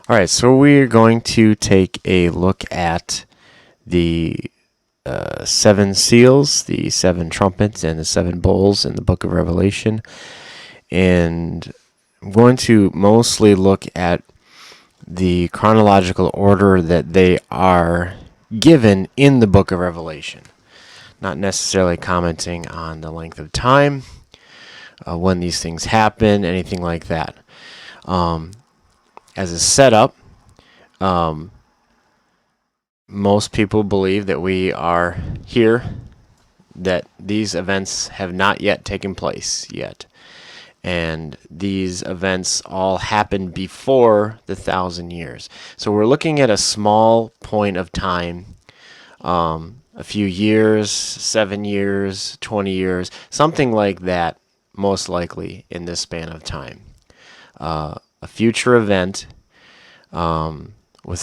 All right, so we're going to take a look at the seven seals, the seven trumpets, and the seven bowls in the book of Revelation. And I'm going to mostly look at the chronological order that they are given in the book of Revelation, not necessarily commenting on the length of time, when these things happen, anything like that. As a setup, most people believe that we are here, that these events have not yet taken place yet. And these events all happened before the 1,000 years. So we're looking at a small point of time, a few years, 7 years, 20 years, something like that, most likely in this span of time. A future event with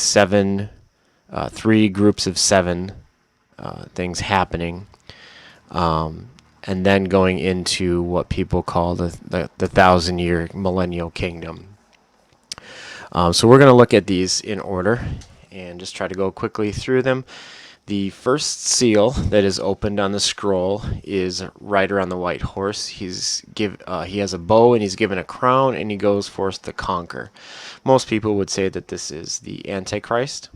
three groups of seven things happening, and then going into what people call the 1,000-year millennial kingdom. So we're going to look at these in order and just try to go quickly through them. The first seal that is opened on the scroll is Rider on the White Horse. He has a bow and he's given a crown and he goes forth to conquer. Most people would say that this is the Antichrist.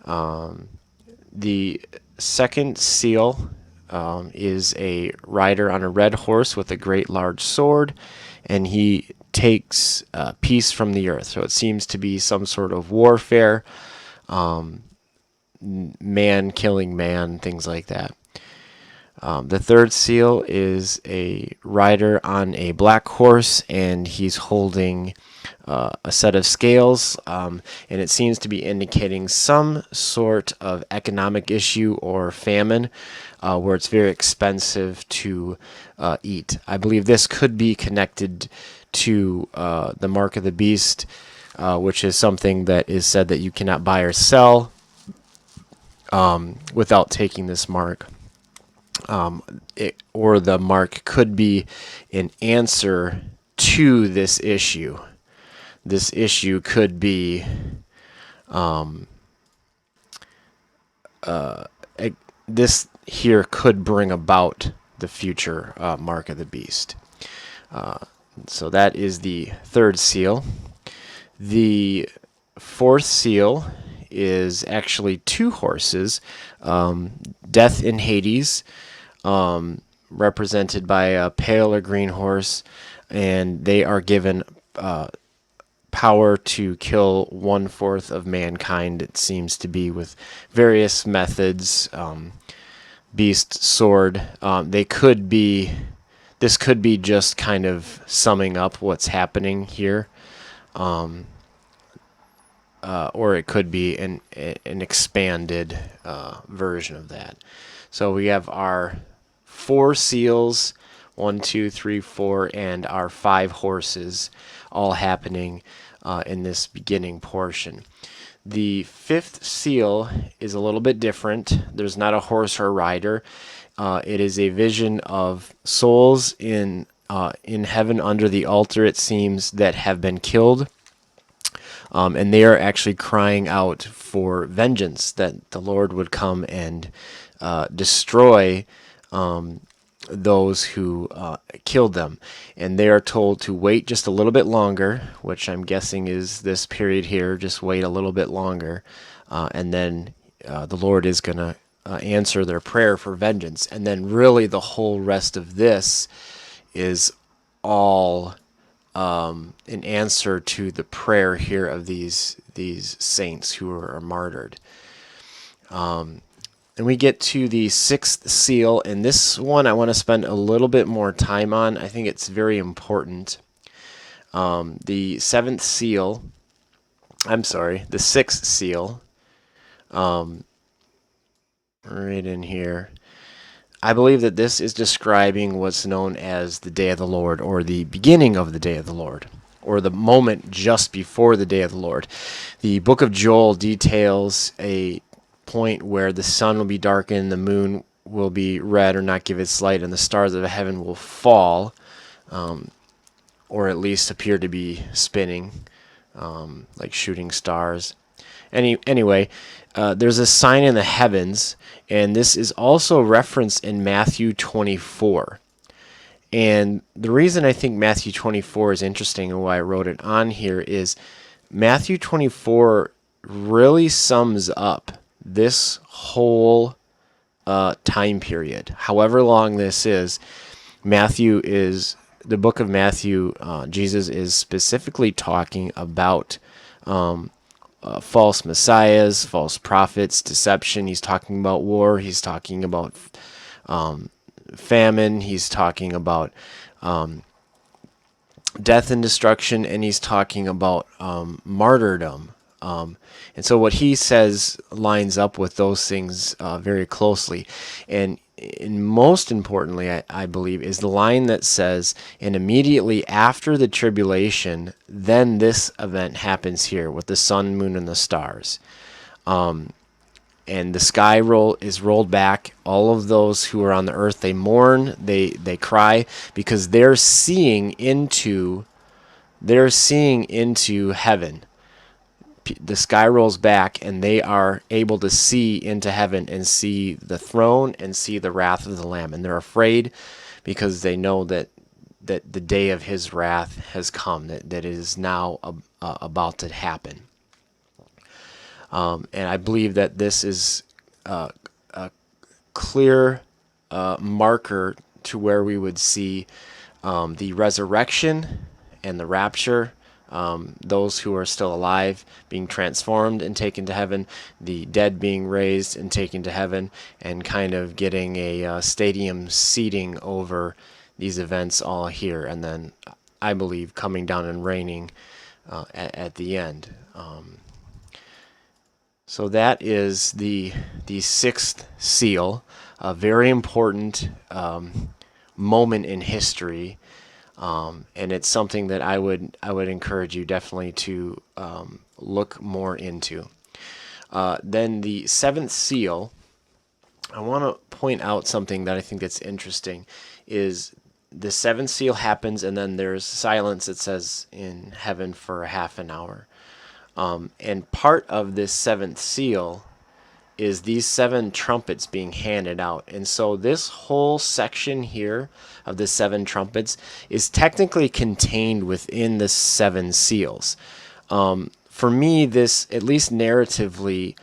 The second seal is a rider on a red horse with a great large sword, and he takes peace from the earth. So it seems to be some sort of warfare, man killing man, things like that. The third seal is a rider on a black horse, and he's holding a set of scales, and it seems to be indicating some sort of economic issue or famine, where it's very expensive to eat. I believe this could be connected to the mark of the beast, which is something that is said that you cannot buy or sell without taking this mark. Or the mark could be an answer to this issue. This issue could be this here could bring about the future mark of the beast. So that is the third seal. The fourth seal is actually two horses, Death and Hades, represented by a pale or green horse, and they are given power to kill 1/4 of mankind. It seems to be with various methods, beast, sword. This could be just kind of summing up what's happening here, or it could be an expanded version of that. So we have our four seals, 1, 2, 3, 4, and our 5 horses, all happening in this beginning portion. The fifth seal is a little bit different. There's not a horse or a rider. It is a vision of souls in heaven under the altar, it seems, that have been killed. And they are actually crying out for vengeance, that the Lord would come and destroy those who killed them. And they are told to wait just a little bit longer, which I'm guessing is this period here. Just wait a little bit longer, and then the Lord is going to answer their prayer for vengeance. And then really the whole rest of this is all an answer to the prayer here of these saints who are martyred. And we get to the sixth seal, and this one I want to spend a little bit more time on. I think it's very important. The sixth seal, right in here. I believe that this is describing what's known as the day of the Lord, or the beginning of the day of the Lord, or the moment just before the day of the Lord. The book of Joel details a point where the sun will be darkened, the moon will be red or not give its light, and the stars of heaven will fall, or at least appear to be spinning, like shooting stars. Anyway, there's a sign in the heavens, and this is also referenced in Matthew 24. And the reason I think Matthew 24 is interesting and why I wrote it on here is Matthew 24 really sums up this whole time period. However long this is, the book of Matthew, Jesus is specifically talking about false messiahs, false prophets, deception. He's talking about war. He's talking about famine. He's talking about death and destruction, and he's talking about martyrdom. And so what he says lines up with those things very closely. And most importantly, I believe, is the line that says, and immediately after the tribulation, then this event happens here with the sun, moon, and the stars. And the sky is rolled back. All of those who are on the earth, they mourn, they cry, because they're seeing into heaven. The sky rolls back, and they are able to see into heaven and see the throne and see the wrath of the Lamb. And they're afraid because they know that the day of his wrath has come, that it is now about to happen. And I believe that this is a clear marker to where we would see the resurrection and the rapture, those who are still alive being transformed and taken to heaven, the dead being raised and taken to heaven, and kind of getting a stadium seating over these events all here, and then I believe coming down and reigning at the end. So that is the sixth seal, a very important moment in history, and it's something that I would encourage you definitely to look more into. Then the seventh seal, I want to point out something that I think that's interesting, is the seventh seal happens, and then there's silence, it says, in heaven for a half an hour. And part of this seventh seal is these 7 trumpets being handed out. And so this whole section here of the 7 trumpets is technically contained within the 7 seals. For me, this, at least narratively,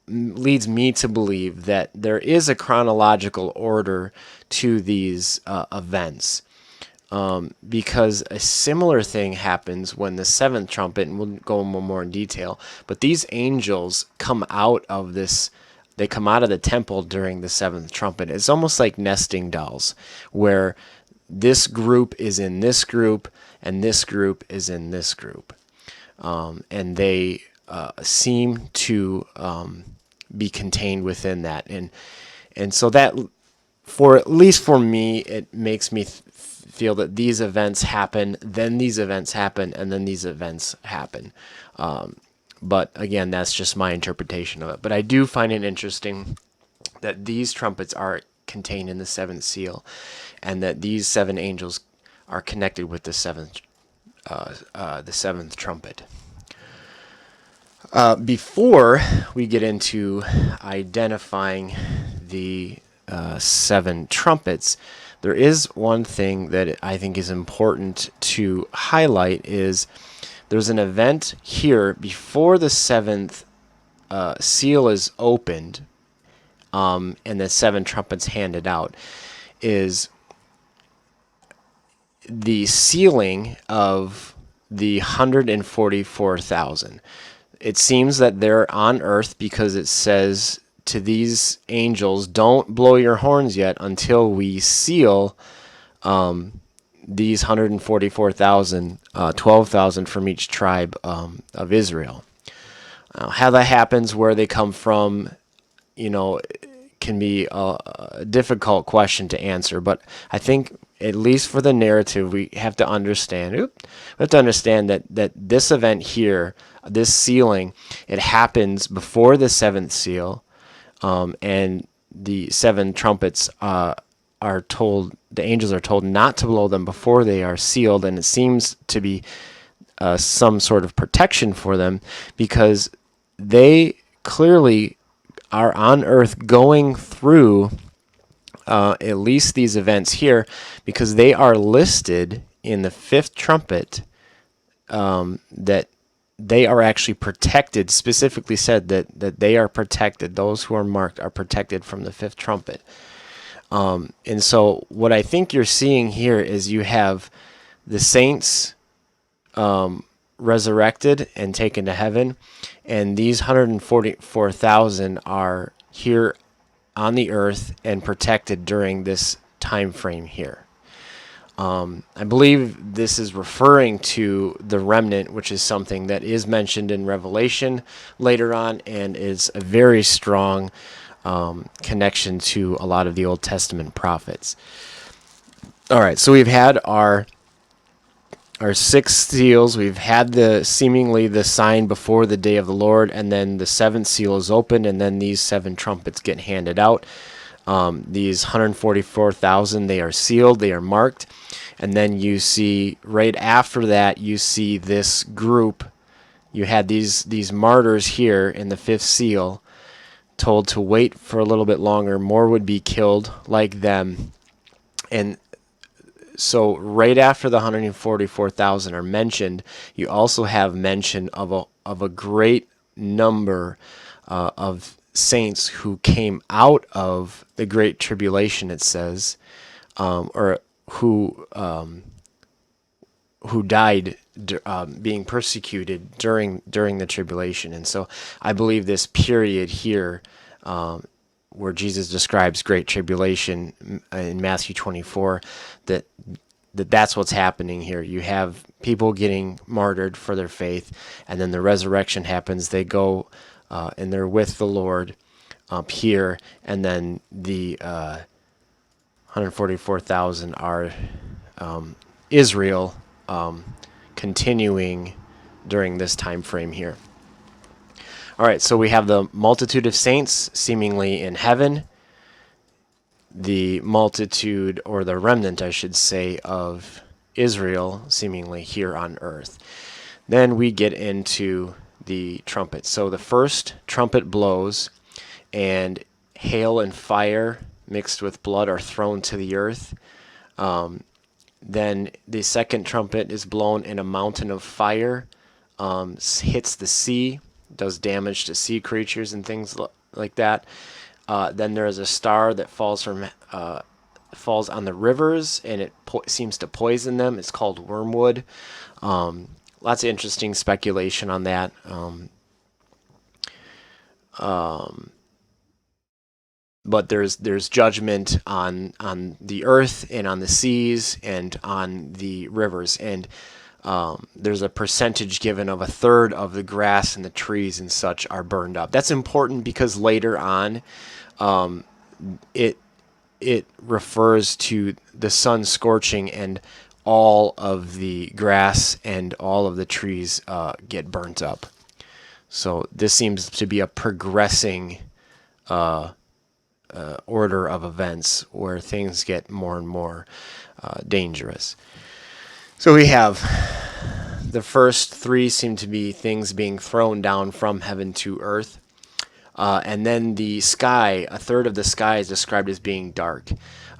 leads me to believe that there is a chronological order to these events. Because a similar thing happens when the 7th trumpet, and we'll go more in detail, but these angels come out of they come out of the temple during the 7th trumpet. It's almost like nesting dolls, where this group is in this group, and this group is in this group. And they seem to be contained within that. And so that, at least for me, it makes me feel that these events happen, then these events happen, and then these events happen. But again, that's just my interpretation of it. But I do find it interesting that these trumpets are contained in the 7th seal, and that these 7 angels are connected with the 7th trumpet. Before we get into identifying the 7 trumpets, there is one thing that I think is important to highlight, is there's an event here before the 7th seal is opened, and the 7 trumpets handed out, is the sealing of the 144,000. It seems that they're on earth because it says to these angels, don't blow your horns yet until we seal these 144,000, 12,000 from each tribe of Israel. How that happens, where they come from, can be a difficult question to answer. But I think, at least for the narrative, we have to understand. that this event here, this sealing, it happens before the 7th seal. And the 7 trumpets the angels are told not to blow them before they are sealed, and it seems to be some sort of protection for them, because they clearly are on earth going through at least these events here, because they are listed in the fifth trumpet, that they are actually protected, specifically said that they are protected. Those who are marked are protected from the fifth trumpet. And so what I think you're seeing here is you have the saints resurrected and taken to heaven, and these 144,000 are here on the earth and protected during this time frame here. I believe this is referring to the remnant, which is something that is mentioned in Revelation later on, and is a very strong connection to a lot of the Old Testament prophets. All right, so we've had our six seals. We've had seemingly the sign before the day of the Lord, and then the seventh seal is opened, and then these seven trumpets get handed out. These 144,000, they are sealed, they are marked, and then you see right after that, you see this group. You had these martyrs here in the fifth seal, told to wait for a little bit longer. More would be killed like them, and so right after the 144,000 are mentioned, you also have mention of a great number of saints who came out of the Great Tribulation, it says, or who died being persecuted during the tribulation. And so I believe this period here, where Jesus describes Great Tribulation in Matthew 24, that's what's happening here. You have people getting martyred for their faith, and then the resurrection happens. They go and they're with the Lord up here, and then the 144,000 are Israel, continuing during this time frame here. All right, so we have the multitude of saints seemingly in heaven, the multitude, or the remnant, I should say, of Israel seemingly here on earth. Then we get into the trumpet. So the first trumpet blows, and hail and fire mixed with blood are thrown to the earth. Then the second trumpet is blown, and a mountain of fire hits the sea, does damage to sea creatures and things like that. Then there is a star that falls on the rivers, and it seems to poison them. It's called wormwood. Lots of interesting speculation on that. But there's judgment on the earth and on the seas and on the rivers, and there's a percentage given of a third of the grass and the trees and such are burned up. That's important because later on, it refers to the sun scorching, and all of the grass and all of the trees get burnt up. So this seems to be a progressing order of events where things get more and more dangerous. So we have the first three seem to be things being thrown down from heaven to earth. And then the sky, a third of the sky is described as being dark.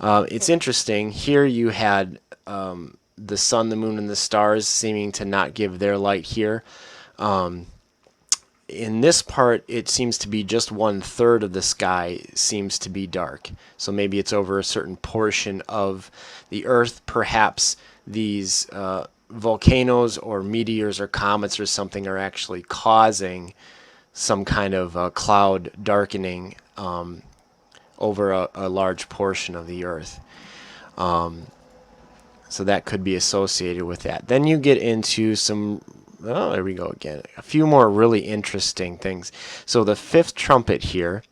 It's interesting. Here you had the sun, the moon, and the stars seeming to not give their light here. In this part, it seems to be just 1/3 of the sky seems to be dark. So maybe it's over a certain portion of the earth. Perhaps these volcanoes or meteors or comets or something are actually causing some kind of cloud darkening over a large portion of the earth. So that could be associated with that. Then you get into some, oh, there we go again, a few more really interesting things. So the fifth trumpet here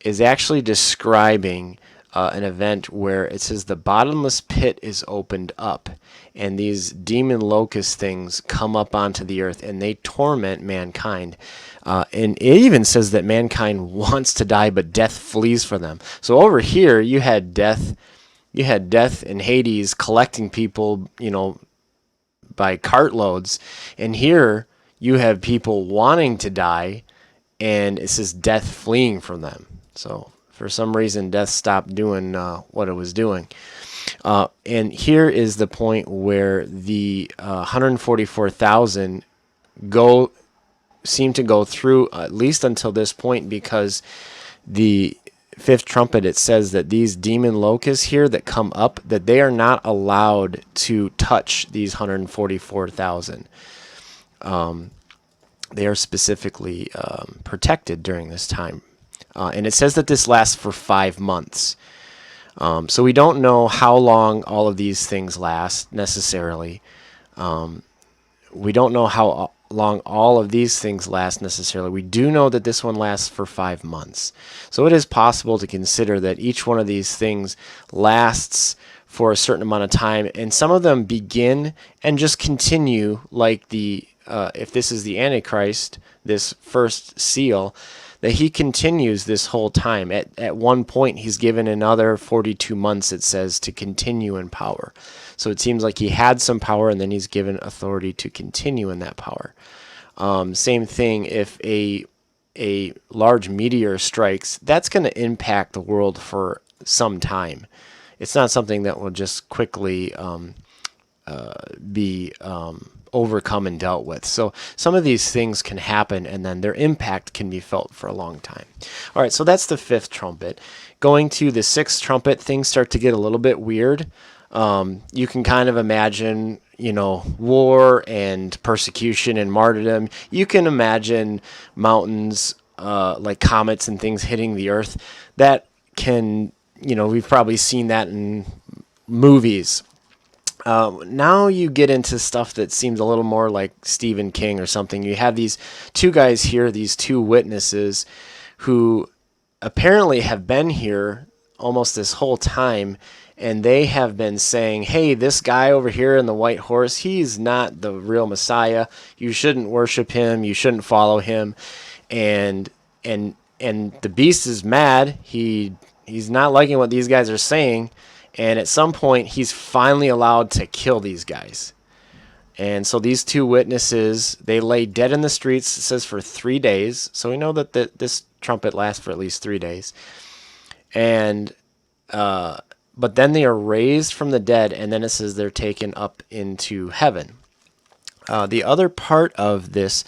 is actually describing an event where it says the bottomless pit is opened up, and these demon locust things come up onto the earth, and they torment mankind. And it even says that mankind wants to die, but death flees for them. So over here, you had death in Hades collecting people, by cartloads. And here you have people wanting to die, and it says death fleeing from them. So for some reason, death stopped doing what it was doing. And here is the point where the 144,000 seem to go through, at least until this point, because the fifth trumpet, it says that these demon locusts here that come up, that they are not allowed to touch these 144,000. They are specifically protected during this time. And it says that this lasts for 5 months. So we don't know how long all of these things last necessarily. We don't know how long all of these things last necessarily. We do know that this one lasts for 5 months. So it is possible to consider that each one of these things lasts for a certain amount of time, and some of them begin and just continue, like the if this is the Antichrist, this first seal, that he continues this whole time. At one point, he's given another 42 months, it says, to continue in power. So it seems like he had some power, and then he's given authority to continue in that power. Same thing if a large meteor strikes, that's going to impact the world for some time. It's not something that will just quickly be overcome and dealt with. So some of these things can happen, and then their impact can be felt for a long time. All right, so that's the fifth trumpet. Going to the sixth trumpet, things start to get a little bit weird. You can kind of imagine, war and persecution and martyrdom. You can imagine mountains like comets and things hitting the earth. That can, we've probably seen that in movies. Now you get into stuff that seems a little more like Stephen King or something. You have these two guys here, these two witnesses, who apparently have been here almost this whole time, and they have been saying, hey, this guy over here in the white horse, he's not the real Messiah. You shouldn't worship him. You shouldn't follow him. And the beast is mad. He's not liking what these guys are saying. And at some point, he's finally allowed to kill these guys. And so these two witnesses, they lay dead in the streets, it says, for 3 days. So we know that this trumpet lasts for at least 3 days. And but then they are raised from the dead, and then it says they're taken up into heaven. The other part of this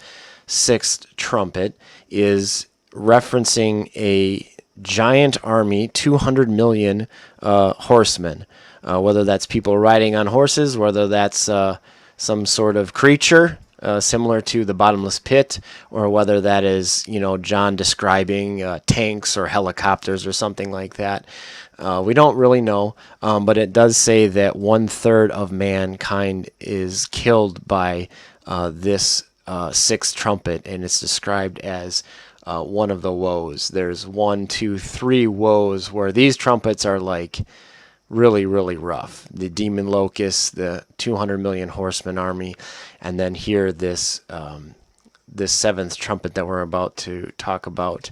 sixth trumpet is referencing a giant army, 200 million horsemen, whether that's people riding on horses, whether that's some sort of creature similar to the bottomless pit, or whether that is, John describing tanks or helicopters or something like that. We don't really know, but it does say that 1/3 of mankind is killed by this sixth trumpet, and it's described as one of the woes. There's 1, 2, 3 woes where these trumpets are like really, really rough. The demon locusts, the 200 million horseman army, and then here this seventh trumpet that we're about to talk about.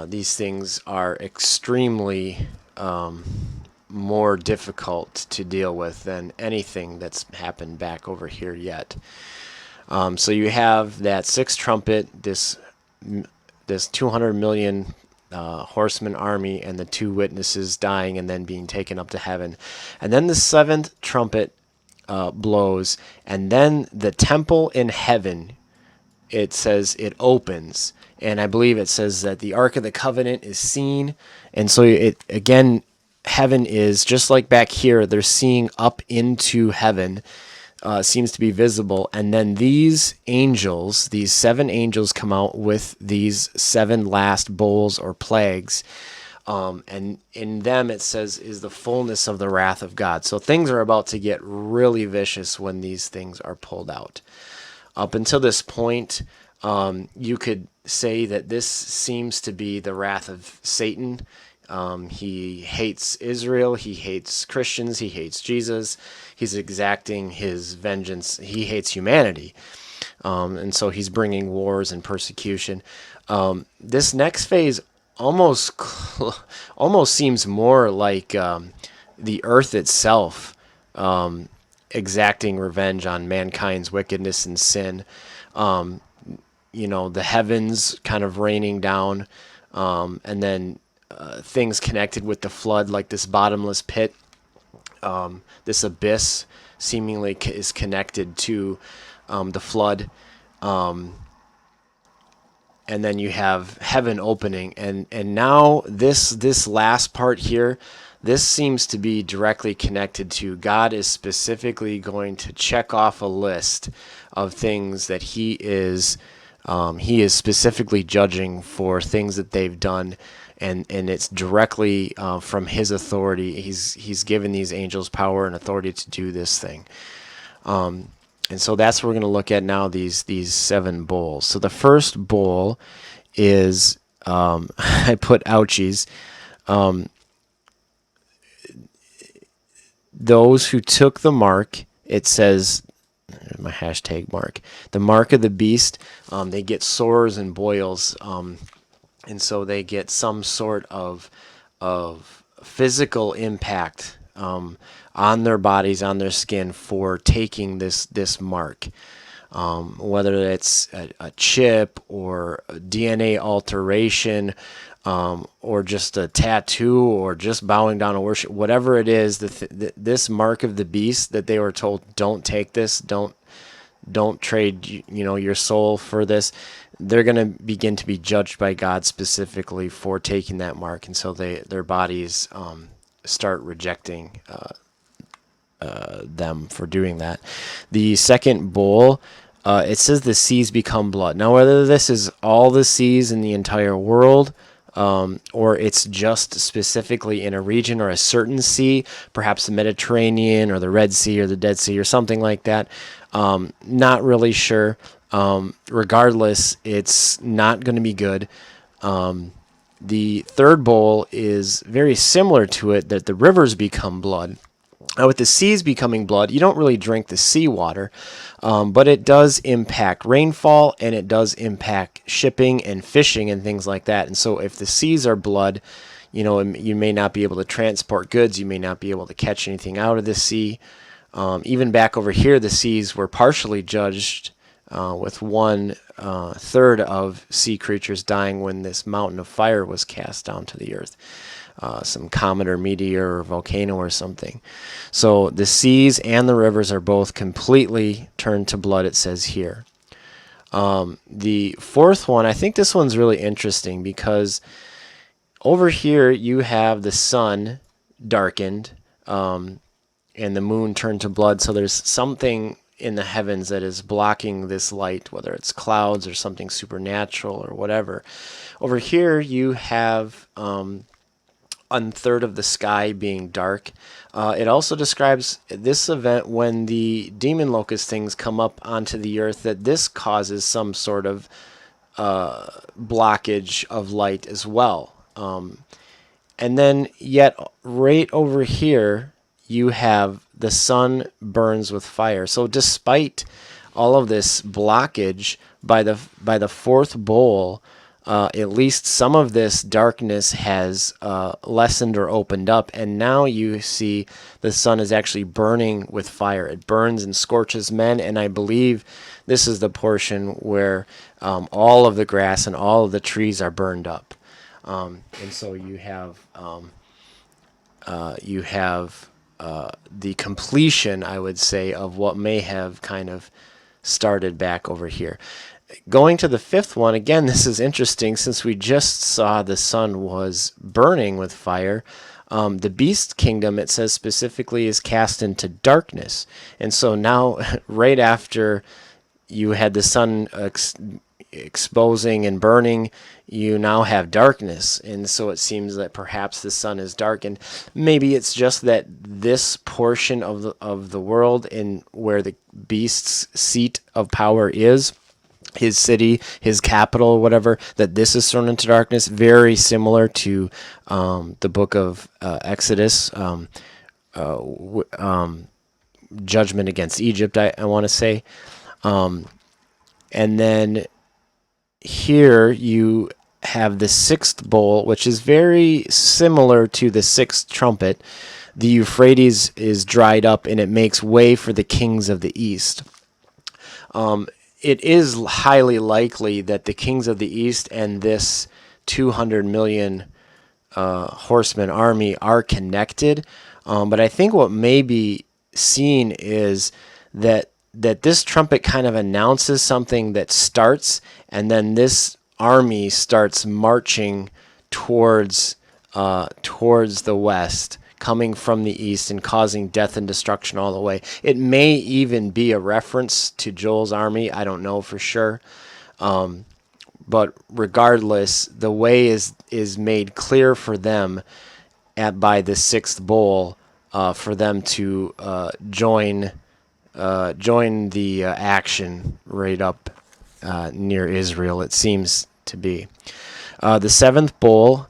These things are extremely more difficult to deal with than anything that's happened back over here yet. So you have that sixth trumpet, this 200 million horseman army, and the two witnesses dying and then being taken up to heaven. And then the seventh trumpet blows, and then the temple in heaven, it says it opens. And I believe it says that the Ark of the Covenant is seen. And so again, heaven is just like back here. They're seeing up into heaven. Seems to be visible. And then these angels, these 7 angels, come out with these 7 last bowls or plagues. And in them, it says, is the fullness of the wrath of God. So things are about to get really vicious when these things are pulled out. Up until this point, you could say that this seems to be the wrath of Satan. He hates Israel. He hates Christians. He hates Jesus. He's exacting his vengeance. He hates humanity. And so he's bringing wars and persecution. This next phase almost seems more like the earth itself exacting revenge on mankind's wickedness and sin. The heavens kind of raining down, and then things connected with the flood, like this bottomless pit, this abyss, seemingly is connected to the flood. And then you have heaven opening, and now this last part here, this seems to be directly connected to God is specifically going to check off a list of things that he is specifically judging for things that they've done, and it's directly from his authority. He's given these angels power and authority to do this thing. And so that's what we're going to look at now, these 7 bowls. So the first bowl is, I put ouchies, those who took the mark, it says, my hashtag mark, the mark of the beast, they get sores and boils, and so they get some sort of physical impact on their bodies, on their skin, for taking this mark. Whether it's a chip or a DNA alteration, or just a tattoo, or just bowing down to worship, whatever it is, this mark of the beast that they were told, don't take this, don't trade your soul for this. They're going to begin to be judged by God specifically for taking that mark, and so their bodies start rejecting them for doing that. The second bowl, it says the seas become blood. Now, whether this is all the seas in the entire world, or it's just specifically in a region or a certain sea, perhaps the Mediterranean or the Red Sea or the Dead Sea or something like that, not really sure. Regardless, it's not going to be good. The third bowl is very similar to it, that the rivers become blood. Now, with the seas becoming blood, you don't really drink the seawater, but it does impact rainfall, and it does impact shipping and fishing and things like that. And so if the seas are blood, you may not be able to transport goods. You may not be able to catch anything out of the sea. Even back over here, the seas were partially judged with 1/3 of sea creatures dying when this mountain of fire was cast down to the earth. Some comet or meteor or volcano or something. So the seas and the rivers are both completely turned to blood, it says here. The fourth one, I think this one's really interesting, because over here you have the sun darkened, and the moon turned to blood. So there's something in the heavens that is blocking this light, whether it's clouds or something supernatural or whatever. Over here you have 1/3 of the sky being dark. It also describes this event when the demon locust things come up onto the earth, that this causes some sort of blockage of light as well. And then yet right over here you have the sun burns with fire. So despite all of this blockage, by the fourth bowl, at least some of this darkness has lessened or opened up, and now you see the sun is actually burning with fire. It burns and scorches men, and I believe this is the portion where all of the grass and all of the trees are burned up. And so you have the completion, I would say, of what may have kind of started back over here. Going to the fifth one, again, this is interesting, since we just saw the sun was burning with fire. The beast kingdom, it says specifically, is cast into darkness. And so now, right after you had the sun exposing and burning, you now have darkness. And so it seems that perhaps the sun is darkened. Maybe it's just that this portion of the world, in where the beast's seat of power is, his city, his capital, whatever, that this is thrown into darkness. Very similar to the book of Exodus, judgment against Egypt, I want to say. And then here you have the sixth bowl, which is very similar to the sixth trumpet. the Euphrates is dried up and it makes way for the kings of the east. It is highly likely that the kings of the east and this 200 million horseman army are connected. But I think what may be seen is that this trumpet kind of announces something that starts, and then this army starts marching towards the west, coming from the east and causing death and destruction all the way. It may even be a reference to Joel's army. I don't know for sure. But regardless, the way is made clear for them by the sixth bowl, for them to join the action right up near Israel. It seems to be the seventh bowl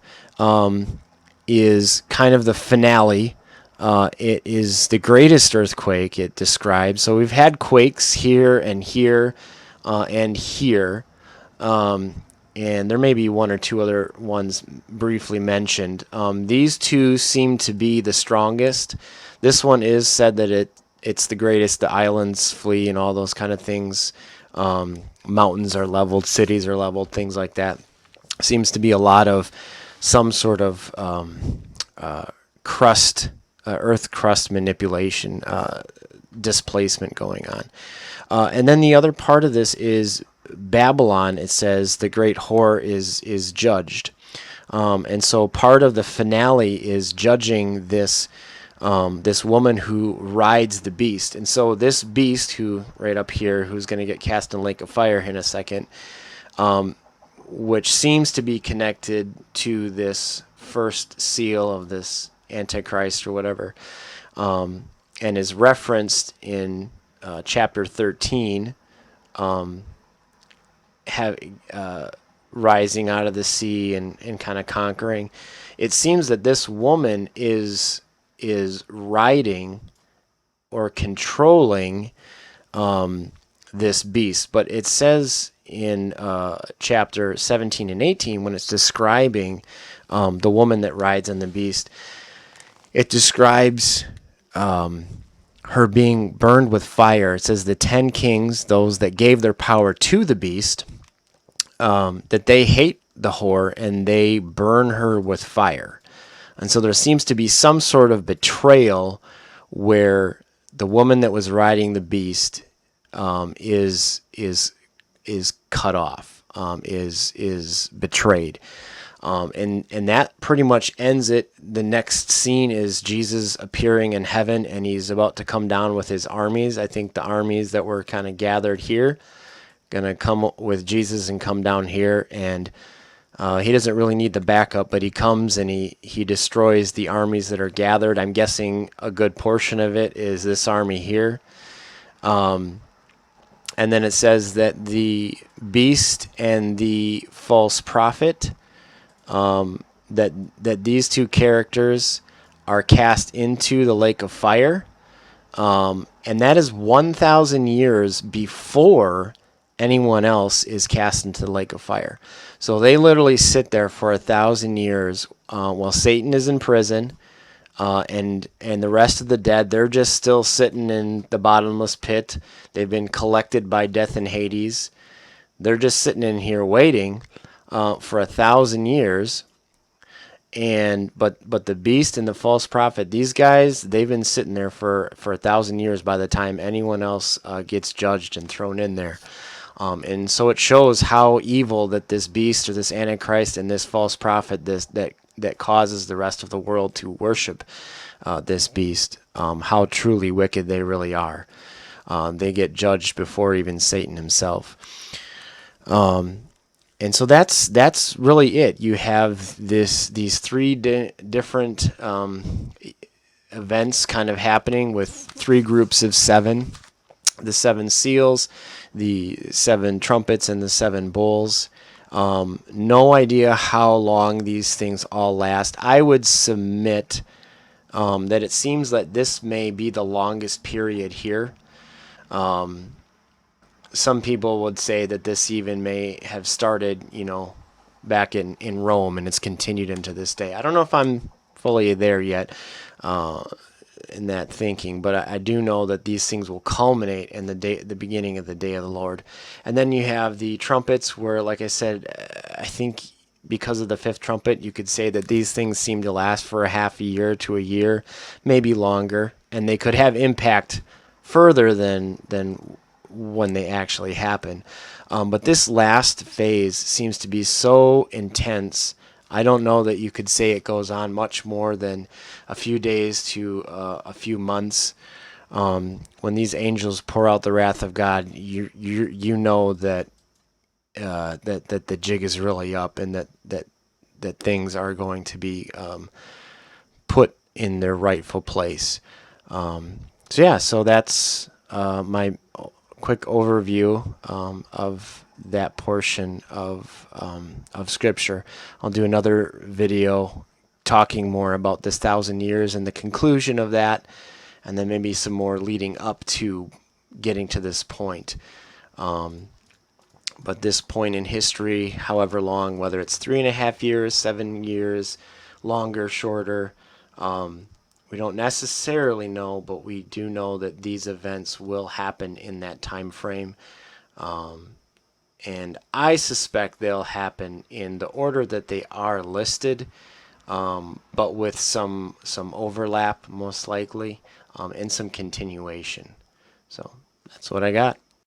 is kind of the finale. It is the greatest earthquake, it describes. So we've had quakes here and here and here. And there may be one or two other ones briefly mentioned. These two seem to be the strongest. This one is said that it's the greatest. The islands flee and all those kind of things. Mountains are leveled, cities are leveled, things like that. Seems to be a lot of some sort of crust, earth crust manipulation, displacement going on. And then the other part of this is Babylon. It says the great whore is judged. And so part of the finale is judging this woman who rides the beast. And so this beast, who right up here, who's going to get cast in the lake of fire in a second, which seems to be connected to this first seal of this Antichrist or whatever, and is referenced in chapter 13, rising out of the sea and kind of conquering. It seems that this woman is riding or controlling this beast. But it says in chapter 17 and 18, when it's describing the woman that rides on the beast, it describes her being burned with fire. It says the 10 kings, those that gave their power to the beast, that they hate the whore and they burn her with fire. And so there seems to be some sort of betrayal where the woman that was riding the beast is cut off, is betrayed. And that pretty much ends it. The next scene is Jesus appearing in heaven, and he's about to come down with his armies. I think the armies that were kind of gathered here going to come with Jesus and come down here, and he doesn't really need the backup, but he comes and he destroys the armies that are gathered. I'm guessing a good portion of it is this army here. And then it says that the beast and the false prophet, that these two characters are cast into the lake of fire. And that is 1,000 years before anyone else is cast into the lake of fire. So they literally sit there for 1,000 years while Satan is in prison, and the rest of the dead, they're just still sitting in the bottomless pit. They've been collected by death and Hades. They're just sitting in here waiting for 1,000 years. But the beast and the false prophet, these guys, they've been sitting there for 1,000 years by the time anyone else gets judged and thrown in there. And so it shows how evil that this beast or this Antichrist and this false prophet, that causes the rest of the world to worship this beast, how truly wicked they really are. They get judged before even Satan himself. And so that's really it. You have these three different events kind of happening with three groups of seven: the seven seals, the seven trumpets, and the seven bowls. No idea how long these things all last. I would submit that it seems that this may be the longest period here. Some people would say that this even may have started, back in Rome, and it's continued into this day. I don't know if I'm fully there yet in that thinking, but I do know that these things will culminate in the beginning of the day of the Lord. And then you have the trumpets, where, like I said, I think because of the fifth trumpet, you could say that these things seem to last for a half a year to a year, maybe longer, and they could have impact further than when they actually happen. But this last phase seems to be so intense. I don't know that you could say it goes on much more than a few days to a few months. When these angels pour out the wrath of God, you know that that the jig is really up, and that things are going to be put in their rightful place. So yeah, so that's my quick overview of that portion of Scripture. I'll do another video talking more about this 1,000 years and the conclusion of that, and then maybe some more leading up to getting to this point. But this point in history, however long, whether it's 3.5 years, 7 years, longer, shorter, we don't necessarily know, but we do know that these events will happen in that time frame. And I suspect they'll happen in the order that they are listed, but with some overlap, most likely, and some continuation. So that's what I got.